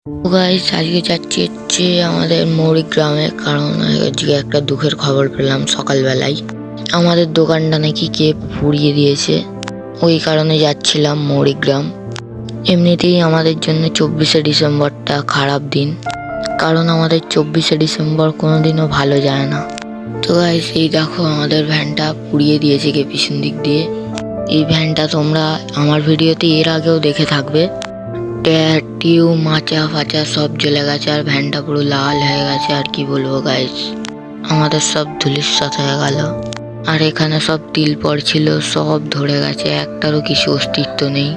তো গাইস আজকে যাচ্ছি হচ্ছে আমাদের মৌরিক গ্রামে, কারণ আজকে একটা দুঃখের খবর পেলাম সকালবেলায়। আমাদের দোকানটা নাকি কে পুড়িয়ে দিয়েছে, ওই কারণে যাচ্ছিলাম মৌরিক গ্রাম। এমনিতেই আমাদের জন্য 24শে ডিসেম্বরটা খারাপ দিন, কারণ আমাদের 24শে ডিসেম্বর কোনোদিনও ভালো যায় না। তো গাইস এই দেখো আমাদের ভ্যানটা পুড়িয়ে দিয়েছে কে পিছন দিক দিয়ে। এই ভ্যানটা তোমরা আমার ভিডিওতে এর আগেও দেখে থাকবে। টিউ মাচা ফাচা সব জ্বলে গেছে, আর ভ্যানটা পুরো লাল হয়ে গেছে। আর কি বলবো গাইস, আমাদের সব ধুলিস্যাৎ হয়ে গেল। আর এখানে সব তিল পড়ছিল, সব ধরে গেছে, একটারও কিছু অস্তিত্ব নেই।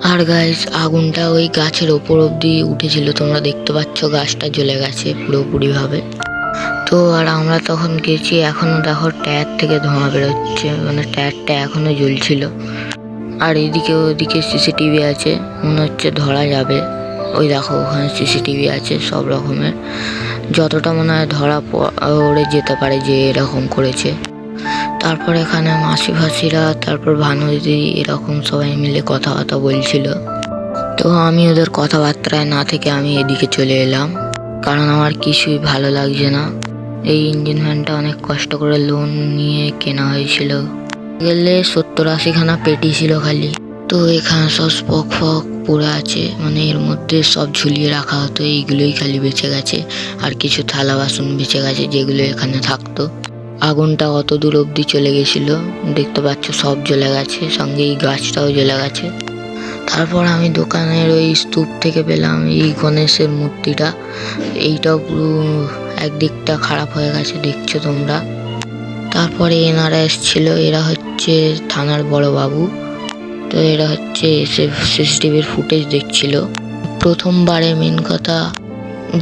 আর গাইস আগুনটা ওই গাছের ওপর অব্দি উঠেছিল, তোমরা দেখতে পাচ্ছ গাছটা জ্বলে গেছে পুরোপুরি ভাবে। তো আর আমরা তখন গেছি, এখনো দেখো টায়ার থেকে ধোঁয়া বেরোচ্ছে, মানে টায়ারটা এখনো জ্বলছিল। আর এদিকে ওদিকে সিসিটিভি আছে, মনে হচ্ছে ধরা যাবে। ওই দেখো ওখানে সিসিটিভি আছে সব রকমের, যতটা মনে হয় ধরা পড়ে যেতে পারে যে এরকম করেছে। তারপর এখানে মাসি ফাসিরা, তারপর ভানু দিদি এরকম সবাই মিলে কথাবার্তা বলছিল। তো আমি ওদের কথাবার্তায় না থেকে আমি এদিকে চলে এলাম, কারণ আমার কিছুই ভালো লাগছে না। এই ইঞ্জিন ভ্যানটা অনেক কষ্ট করে লোন নিয়ে কেনা হয়েছিল, গেলে 70-80 খানা পেটি ছিল খালি। তো এখানে সব স্পক ফক পড়ে আছে, মানে এর মধ্যে সব ঝুলিয়ে রাখা হতো, এইগুলোই খালি বেঁচে গেছে। আর কিছু থালা বাসন বেঁচে গেছে যেগুলো এখানে থাকতো। আগুনটা অত দূর অব্দি চলে গেছিল, দেখতে পাচ্ছ সব জ্বলে গেছে, সঙ্গে এই গাছটাও জ্বলে গেছে। তারপর আমি দোকানের ওই স্তূপ থেকে পেলাম এই গণেশের মূর্তিটা। এইটাও পুরো একদিকটা খারাপ হয়ে গেছে, দেখছো তোমরা। তারপরে এনারা এসেছিল, এরা হচ্ছে থানার বড় বাবু। তো এরা হচ্ছে এসে সিসিটিভির ফুটেজ দেখছিল। প্রথমবারে মেন কথা,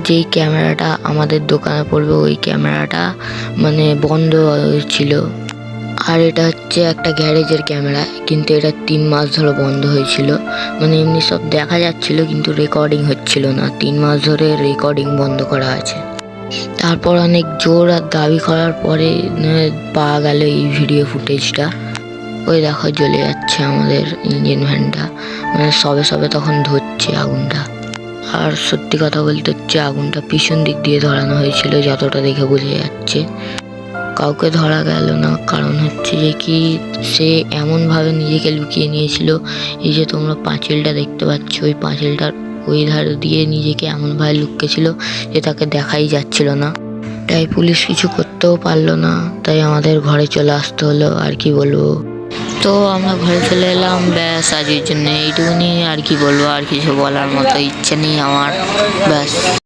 যেই ক্যামেরাটা আমাদের দোকানে পড়বে ওই ক্যামেরাটা মানে বন্ধ ছিল। আর এটা হচ্ছে একটা গ্যারেজের ক্যামেরা, কিন্তু এটা 3 মাস ধরে বন্ধ হয়েছিল। মানে এমনি সব দেখা যাচ্ছিল কিন্তু রেকর্ডিং হচ্ছিল না, 3 মাস ধরে রেকর্ডিং বন্ধ করা আছে। তারপর অনেক জোর আর দাবি করার পরে পাওয়া গেল এই ভিডিও ফুটেজটা। ওই দেখো জ্বলে যাচ্ছে আমাদের ইঞ্জিন ভ্যানটা, মানে সবে সবে তখন ধরছে আগুনটা। আর সত্যি কথা বলতে হচ্ছে আগুনটা পিছন দিক দিয়ে ধরানো হয়েছিল, যতটা দেখে বোঝা যাচ্ছে। কাউকে ধরা গেল না, কারণ হচ্ছে যে কি সে এমনভাবে নিজেকে লুকিয়ে নিয়েছিল। এই যে তোমরা পাঁচিলটা দেখতে পাচ্ছ, ওই পাঁচিলটার ওই ধার দিয়ে নিজেকে এমনভাবে লুকিয়েছিল যে তাকে দেখাই যাচ্ছিল না। তাই পুলিশ কিছু করতেও পারলো না, তাই আমাদের ঘরে চলে আসতে হলো। আর কি বলবো, তো আমরা ঘরে চলে এলাম ব্যাস আজকের জন্য এইটুকুনি। আর কি বলবো, আর কিছু বলার মতো ইচ্ছে নেই আমার, ব্যাস